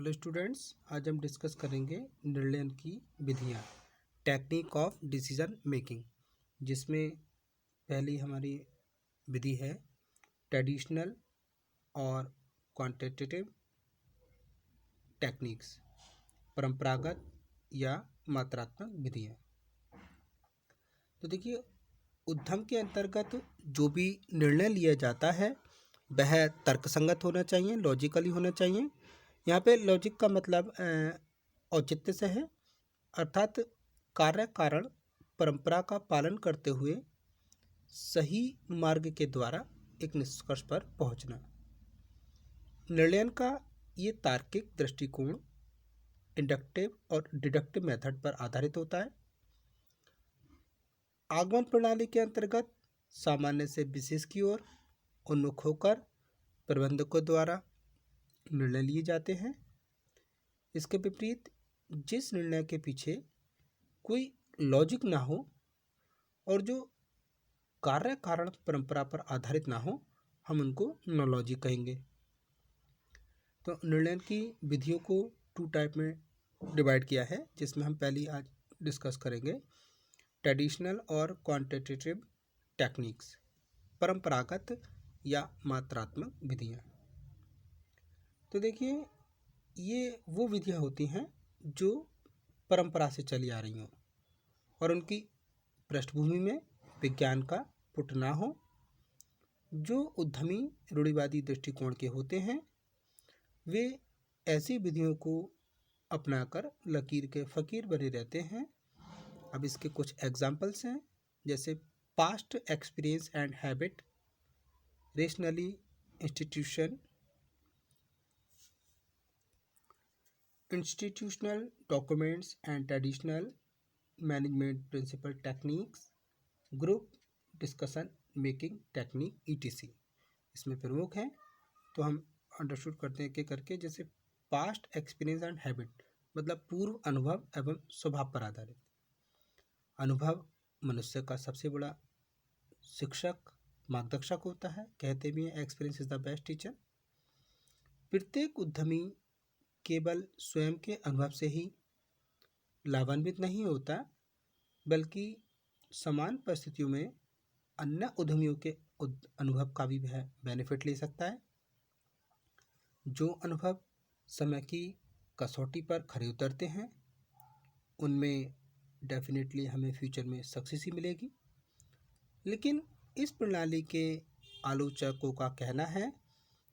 Hello students, आज हम discuss करेंगे निर्णय की विधियाँ, टेक्निक ऑफ डिसीजन मेकिंग, जिसमें पहली हमारी विधि है ट्रेडिशनल और क्वांटिटेटिव टेक्निक्स, परंपरागत या मात्रात्मक विधियाँ। तो देखिए, उद्यम के अंतर्गत जो भी निर्णय लिया जाता है वह तर्कसंगत होना चाहिए, लॉजिकली होना चाहिए। यहाँ पे लॉजिक का मतलब औचित्य से है, अर्थात कार्य कारण परंपरा का पालन करते हुए सही मार्ग के द्वारा एक निष्कर्ष पर पहुंचना। निर्णय का ये तार्किक दृष्टिकोण इंडक्टिव और डिडक्टिव मेथड पर आधारित होता है। आगमन प्रणाली के अंतर्गत सामान्य से विशेष की ओर उन्मुख होकर प्रबंधकों द्वारा निर्णय लिए जाते हैं। इसके विपरीत जिस निर्णय के पीछे कोई लॉजिक ना हो और जो कार्य कारण परंपरा पर आधारित ना हो, हम उनको नो लॉजिक कहेंगे। तो निर्णय की विधियों को 2 टाइप में डिवाइड किया है, जिसमें हम पहली आज डिस्कस करेंगे ट्रेडिशनल और क्वांटिटेटिव टेक्निक्स, परंपरागत या मात्रात्मक विधियाँ। तो देखिए, ये वो विधियाँ होती हैं जो परंपरा से चली आ रही हों और उनकी पृष्ठभूमि में विज्ञान का पुट ना हो। जो उद्यमी रूढ़िवादी दृष्टिकोण के होते हैं वे ऐसी विधियों को अपनाकर लकीर के फ़कीर बने रहते हैं। अब इसके कुछ एग्जाम्पल्स हैं, जैसे past experience and habit, rationally institutional documents and traditional management principle techniques, group discussion making technique ETC इसमें प्रमुख हैं। तो हम अंडरस्टूड करते हैं कि करके, जैसे पास्ट एक्सपीरियंस एंड हैबिट मतलब पूर्व अनुभव एवं स्वभाव पर आधारित। अनुभव मनुष्य का सबसे बड़ा शिक्षक मार्गदर्शक होता है, कहते भी हैं experience is the best teacher. प्रत्येक उद्यमी केवल स्वयं के अनुभव से ही लाभान्वित नहीं होता, बल्कि समान परिस्थितियों में अन्य उद्यमियों के अनुभव का भी वह बेनिफिट ले सकता है। जो अनुभव समय की कसौटी पर खरे उतरते हैं उनमें डेफिनेटली हमें फ्यूचर में सक्सेस ही मिलेगी। लेकिन इस प्रणाली के आलोचकों का कहना है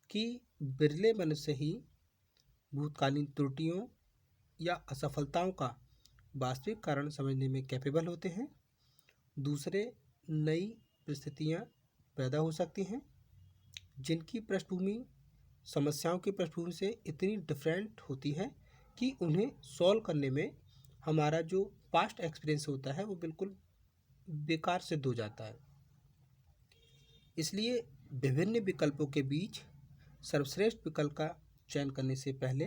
कि बिरले मनुष्य ही भूतकालीन त्रुटियों या असफलताओं का वास्तविक कारण समझने में कैपेबल होते हैं। दूसरे नई परिस्थितियाँ पैदा हो सकती हैं जिनकी पृष्ठभूमि समस्याओं की पृष्ठभूमि से इतनी डिफरेंट होती है कि उन्हें सॉल्व करने में हमारा जो पास्ट एक्सपीरियंस होता है वो बिल्कुल बेकार सिद्ध हो जाता है। इसलिए विभिन्न विकल्पों के बीच सर्वश्रेष्ठ विकल्प का चयन करने से पहले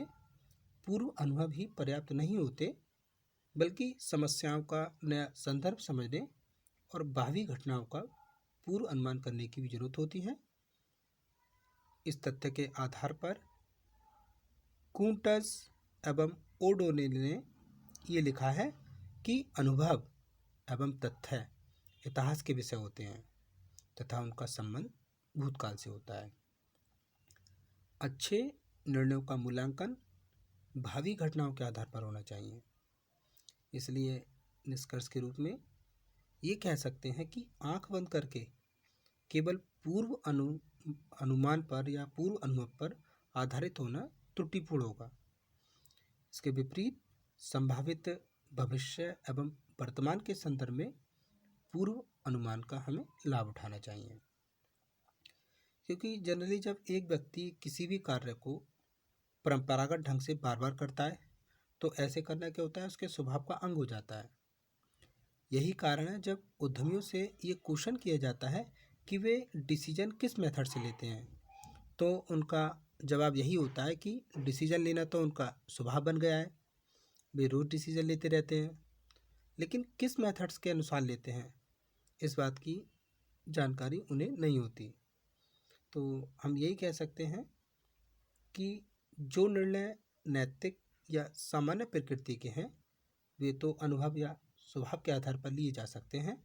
पूर्व अनुभव ही पर्याप्त नहीं होते, बल्कि समस्याओं का नया संदर्भ समझने और भावी घटनाओं का पूर्व अनुमान करने की भी जरूरत होती है। इस तथ्य के आधार पर कूंटज एवं ओडोनिल ने ये लिखा है कि अनुभव एवं तथ्य इतिहास के विषय होते हैं तथा उनका संबंध भूतकाल से होता है। अच्छे निर्णयों का मूल्यांकन भावी घटनाओं के आधार पर होना चाहिए। इसलिए निष्कर्ष के रूप में ये कह सकते हैं कि आंख बंद करके केवल पूर्व अनुमान पर या पूर्व अनुभव पर आधारित होना त्रुटिपूर्ण होगा। इसके विपरीत संभावित भविष्य एवं वर्तमान के संदर्भ में पूर्व अनुमान का हमें लाभ उठाना चाहिए, क्योंकि जनरली जब एक व्यक्ति किसी भी कार्य को परंपरागत ढंग से बार बार करता है तो ऐसे करना क्या होता है, उसके स्वभाव का अंग हो जाता है। यही कारण है जब उद्यमियों से ये क्वेश्चन किया जाता है कि वे डिसीजन किस मेथड से लेते हैं, तो उनका जवाब यही होता है कि डिसीजन लेना तो उनका स्वभाव बन गया है, वे रोज़ डिसीजन लेते रहते हैं, लेकिन किस मेथड्स के अनुसार लेते हैं इस बात की जानकारी उन्हें नहीं होती। तो हम यही कह सकते हैं कि जो निर्णय नैतिक या सामान्य प्रकृति के हैं वे तो अनुभव या स्वभाव के आधार पर लिए जा सकते हैं,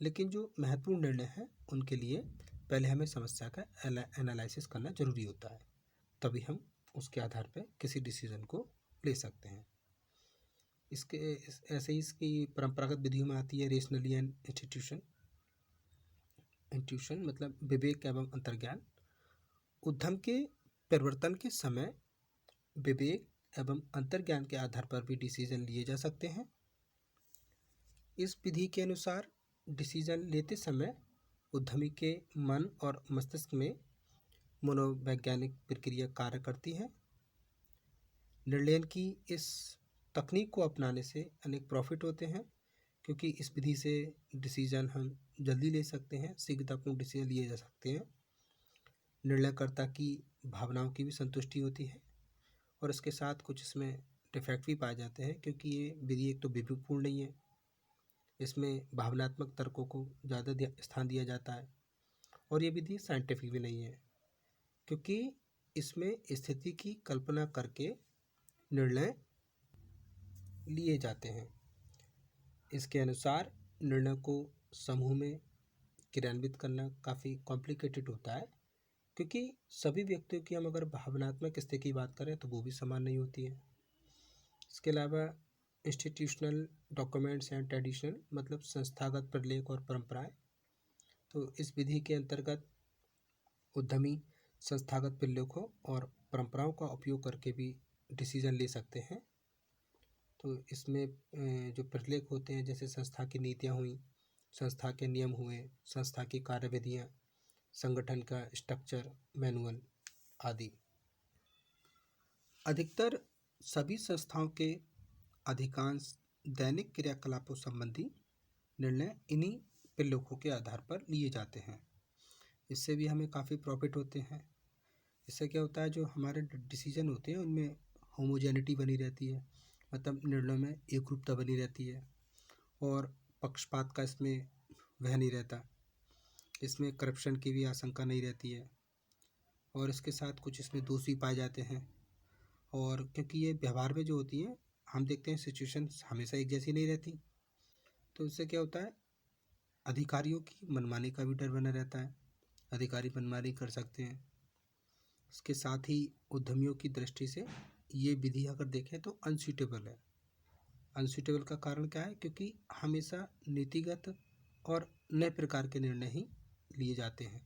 लेकिन जो महत्वपूर्ण निर्णय हैं उनके लिए पहले हमें समस्या का एनालिसिस करना जरूरी होता है, तभी हम उसके आधार पर किसी डिसीजन को ले सकते हैं। ऐसे ही इसकी परंपरागत विधियों में आती है रेशनली एंड इंट्यूशन मतलब विवेक एवं अंतर्ज्ञान। उद्यम के परिवर्तन के समय विवेक एवं अंतर्ज्ञान के आधार पर भी डिसीजन लिए जा सकते हैं। इस विधि के अनुसार डिसीजन लेते समय उद्यमी के मन और मस्तिष्क में मनोवैज्ञानिक प्रक्रिया कार्य करती है। निर्णय की इस तकनीक को अपनाने से अनेक प्रॉफिट होते हैं, क्योंकि इस विधि से डिसीजन हम जल्दी ले सकते हैं, शीघ्रतापूर्ण डिसीजन लिए जा सकते हैं। निर्णयकर्ता की भावनाओं की भी संतुष्टि होती है और इसके साथ कुछ इसमें डिफेक्ट भी पाए जाते हैं, क्योंकि ये विधि एक तो विवेकपूर्ण नहीं है, इसमें भावनात्मक तर्कों को ज़्यादा स्थान दिया जाता है, और ये विधि साइंटिफिक भी नहीं है, क्योंकि इसमें स्थिति की कल्पना करके निर्णय लिए जाते हैं। इसके अनुसार निर्णय को समूह में क्रियान्वित करना काफ़ी कॉम्प्लिकेटेड होता है, क्योंकि सभी व्यक्तियों की हम अगर भावनात्मक स्थिति की बात करें तो वो भी समान नहीं होती है। इसके अलावा इंस्टीट्यूशनल डॉक्यूमेंट्स एंड ट्रेडिशनल मतलब संस्थागत प्रलेख और परंपराएं। तो इस विधि के अंतर्गत उद्यमी संस्थागत प्रलेखों और परंपराओं का उपयोग करके भी डिसीजन ले सकते हैं। तो इसमें जो प्रलेख होते हैं, जैसे संस्था की नीतियाँ हुई, संस्था के नियम हुए, संस्था की कार्यविधियाँ, संगठन का स्ट्रक्चर मैनुअल आदि। अधिकतर सभी संस्थाओं के अधिकांश दैनिक क्रियाकलापों संबंधी निर्णय इन्हीं प्रलेखों के आधार पर लिए जाते हैं। इससे भी हमें काफ़ी प्रॉफिट होते हैं। इससे क्या होता है, जो हमारे डिसीजन होते हैं उनमें होमोजेनिटी बनी रहती है, मतलब निर्णयों में एकरूपता बनी रहती है, और पक्षपात का इसमें वह नहीं रहता, इसमें करप्शन की भी आशंका नहीं रहती है, और इसके साथ कुछ इसमें दोष भी पाए जाते हैं। और क्योंकि ये व्यवहार में जो होती हैं, हम देखते हैं सिचुएशन हमेशा एक जैसी नहीं रहती, तो इससे क्या होता है, अधिकारियों की मनमानी का भी डर बना रहता है, अधिकारी मनमानी कर सकते हैं। इसके साथ ही उद्यमियों की दृष्टि से ये विधि अगर देखें तो अनसूटेबल है। अनसूटेबल का कारण क्या है, क्योंकि हमेशा नीतिगत और नए प्रकार के निर्णय ही लिए जाते हैं।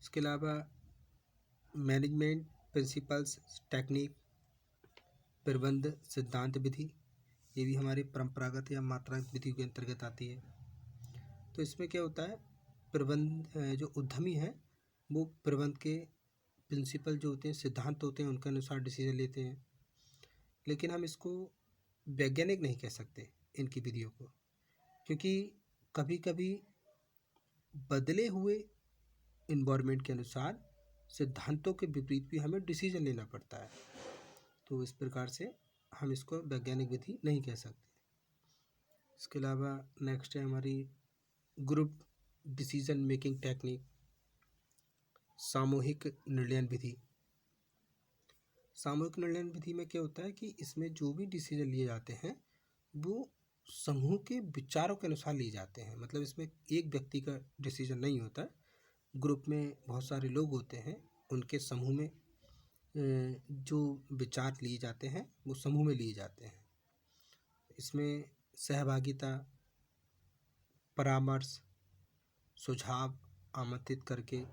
इसके अलावा मैनेजमेंट प्रिंसिपल्स टेक्निक प्रबंध सिद्धांत विधि, ये भी हमारी परंपरागत या मात्रात्मक विधि के अंतर्गत आती है। तो इसमें क्या होता है, प्रबंध जो उद्यमी है वो प्रबंध के प्रिंसिपल जो होते हैं, सिद्धांत होते हैं, उनके अनुसार डिसीजन लेते हैं, लेकिन हम इसको वैज्ञानिक नहीं कह सकते इनकी विधियों को, क्योंकि कभी कभी बदले हुए इन्वायरमेंट के अनुसार सिद्धांतों के विपरीत भी हमें डिसीजन लेना पड़ता है। तो इस प्रकार से हम इसको वैज्ञानिक विधि नहीं कह सकते। इसके अलावा नेक्स्ट है हमारी ग्रुप डिसीजन मेकिंग टेक्निक, सामूहिक निर्णय विधि। सामूहिक निर्णय विधि में क्या होता है कि इसमें जो भी डिसीजन लिए जाते हैं वो समूह के विचारों के अनुसार लिए जाते हैं, मतलब इसमें एक व्यक्ति का डिसीजन नहीं होता, ग्रुप में बहुत सारे लोग होते हैं, उनके समूह में जो विचार लिए जाते हैं वो समूह में लिए जाते हैं। इसमें सहभागिता, परामर्श, सुझाव आमंत्रित करके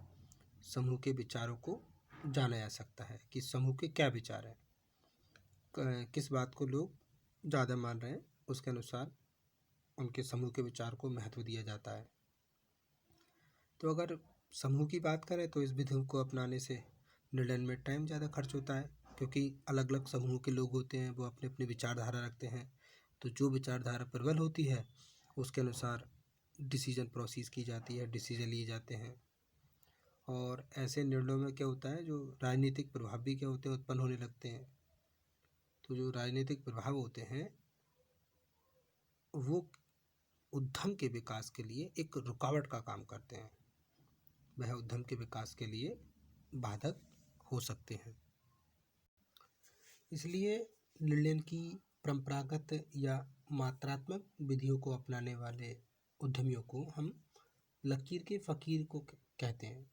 समूह के विचारों को जाना जा सकता है कि समूह के क्या विचार हैं, किस बात को लोग ज़्यादा मान रहे हैं, उसके अनुसार उनके समूह के विचार को महत्व दिया जाता है। तो अगर समूह की बात करें तो इस विधि को अपनाने से निर्णय में टाइम ज़्यादा खर्च होता है, क्योंकि अलग अलग समूह के लोग होते हैं, वो अपने अपने विचारधारा रखते हैं, तो जो विचारधारा प्रबल होती है उसके अनुसार डिसीजन प्रोसेस की जाती है, डिसीजन लिए जाते हैं। और ऐसे निर्णयों में क्या होता है, जो राजनीतिक प्रभाव भी क्या होते हैं उत्पन्न होने लगते हैं। तो जो राजनीतिक प्रभाव होते हैं वो उद्यम के विकास के लिए एक रुकावट का काम करते हैं, वह उद्यम के विकास के लिए बाधक हो सकते हैं। इसलिए निर्णय की परंपरागत या मात्रात्मक विधियों को अपनाने वाले उद्यमियों को हम लकीर के फकीर को कहते हैं,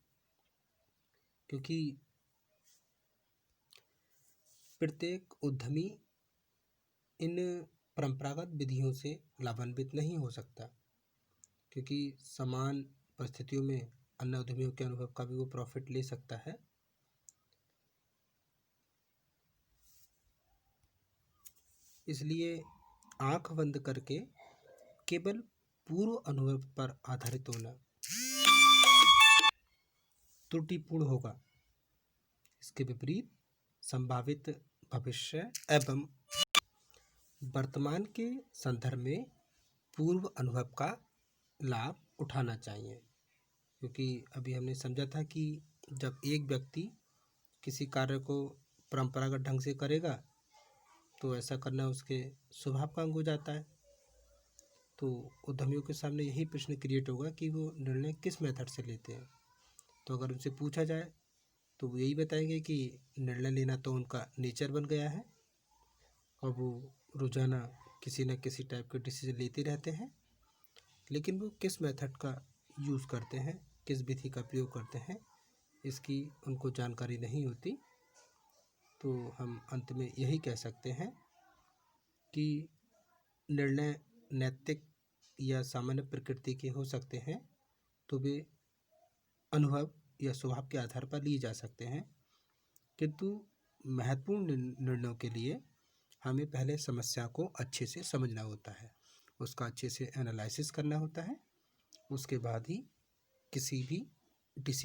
क्योंकि प्रत्येक उद्यमी इन परंपरागत विधियों से लाभान्वित नहीं हो सकता, क्योंकि समान परिस्थितियों में अन्य उद्यमियों के अनुभव का भी वो प्रॉफिट ले सकता है। इसलिए आंख बंद करके केवल पूर्व अनुभव पर आधारित होना त्रुटिपूर्ण होगा। इसके विपरीत संभावित भविष्य एवं वर्तमान के संदर्भ में पूर्व अनुभव का लाभ उठाना चाहिए, क्योंकि अभी हमने समझा था कि जब एक व्यक्ति किसी कार्य को परंपरागत ढंग से करेगा तो ऐसा करना उसके स्वभाव का अंग हो जाता है। तो उद्यमियों के सामने यही प्रश्न क्रिएट होगा कि वो निर्णय किस मेथड से लेते हैं। तो अगर उनसे पूछा जाए तो वो यही बताएंगे कि निर्णय लेना तो उनका नेचर बन गया है और वो रोज़ाना किसी न किसी टाइप के डिसीजन लेते रहते हैं, लेकिन वो किस मेथड का यूज़ करते हैं, किस विधि का प्रयोग करते हैं, इसकी उनको जानकारी नहीं होती। तो हम अंत में यही कह सकते हैं कि निर्णय नैतिक या सामान्य प्रकृति के हो सकते हैं, तो वे अनुभव या स्वभाव के आधार पर लिए जा सकते हैं, किंतु महत्वपूर्ण निर्णयों के लिए हमें पहले समस्या को अच्छे से समझना होता है, उसका अच्छे से एनालिसिस करना होता है, उसके बाद ही किसी भी डिसीजन